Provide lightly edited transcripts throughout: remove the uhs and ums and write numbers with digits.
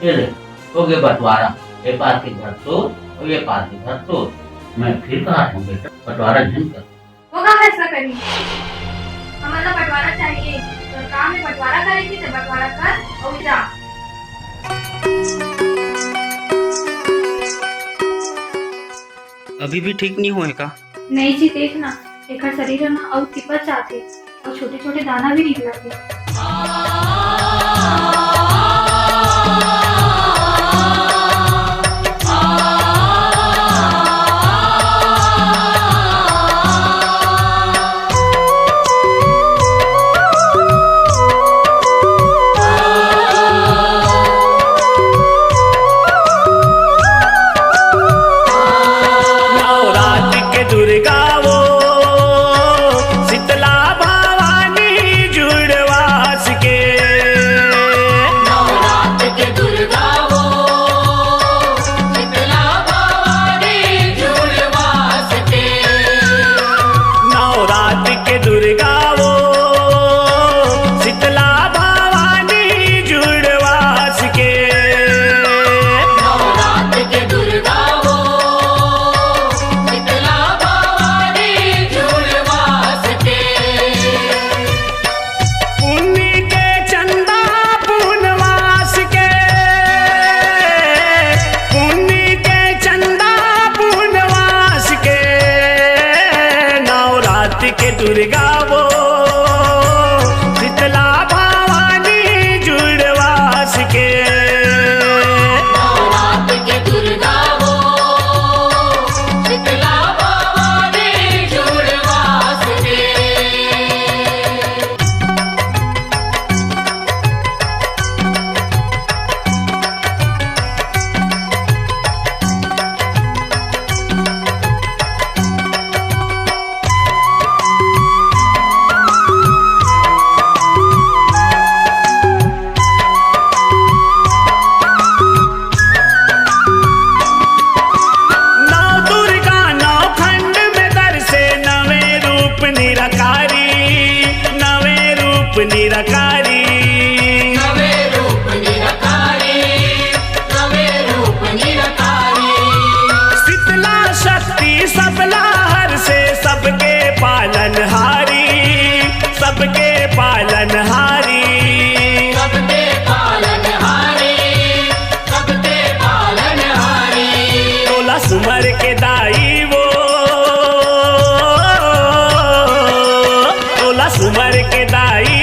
ये ले, हो गया बंटवारा। ये पार के घर तो और ये पार के घर तो। मैं फिर कहा हूँ बेटा, बंटवारा झन कर। वो कहाँ फैसला करी? हमारा बंटवारा चाहिए, तो काम में बंटवारा करेगी तो बंटवारा कर और जा। अभी भी ठीक नहीं हुए का? नहीं जी, देखना एक शरीर ना और तिपत जाते और छोटे छोटे दाना भी निकला थे। दुर्गा वो शीतला भवानी जुड़वास के, नवरात के दुर्गा वो शीतला भवानी जुड़वास के। निरकारी नवे रूप निरकारी, नवे रूप निरकारी। शीतला शक्ति सबला हर से सबके पालनहारी, सबके पालनहारी, सबके पालनहारी, सबके पालनहारी। तोला सुमर के दाई वो, तोला सुमर के दाई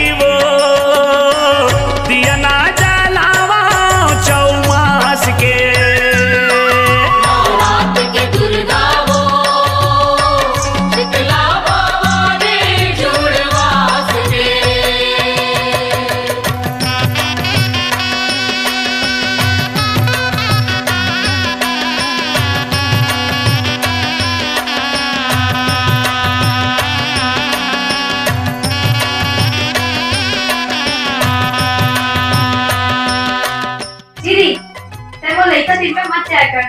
दिन में मत जाया कर,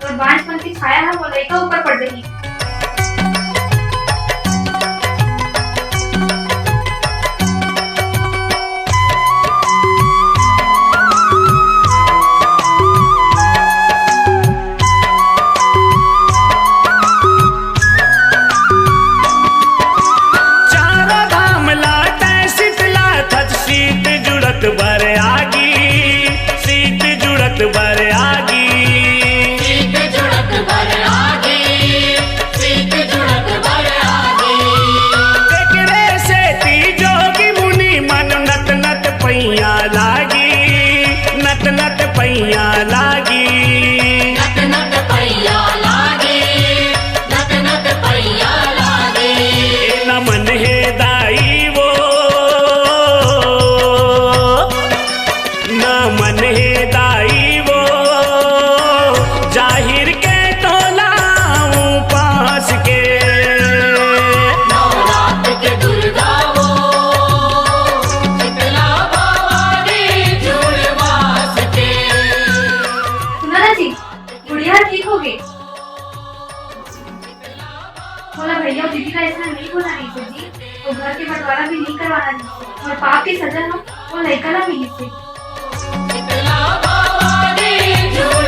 तो बांझपन की छाया है वो लड़का ऊपर पड़ रही। चारों धाम लाटे शीतला थच शीत जुड़त बर आगी, शीत जुड़त बर आगी, शीत जुड़त बर आगी, शीत जुड़त बर आगी। एकरे से ती जोगी मुनि मन नत नत पैया लागी, नत नत पैया लागी, नत नत पैया लागी, नत नत पैया लागी। न मन है दाई वो, न मन है दाई वो, जाहिर के तोलाऊं पास के। नवरात के दुर्गा वो शीतला भवानी जुड़वास के। सुना ना जी, गुड़िया ठीक हो गई। बोला भैया दीदी का ऐसा नहीं बोला नहीं थे जी, वो घर के बंटवारा भी नहीं करवाना नहीं, और पाप की सजा हम वो लड़का ना मिली थी। शीतला भवानी झूल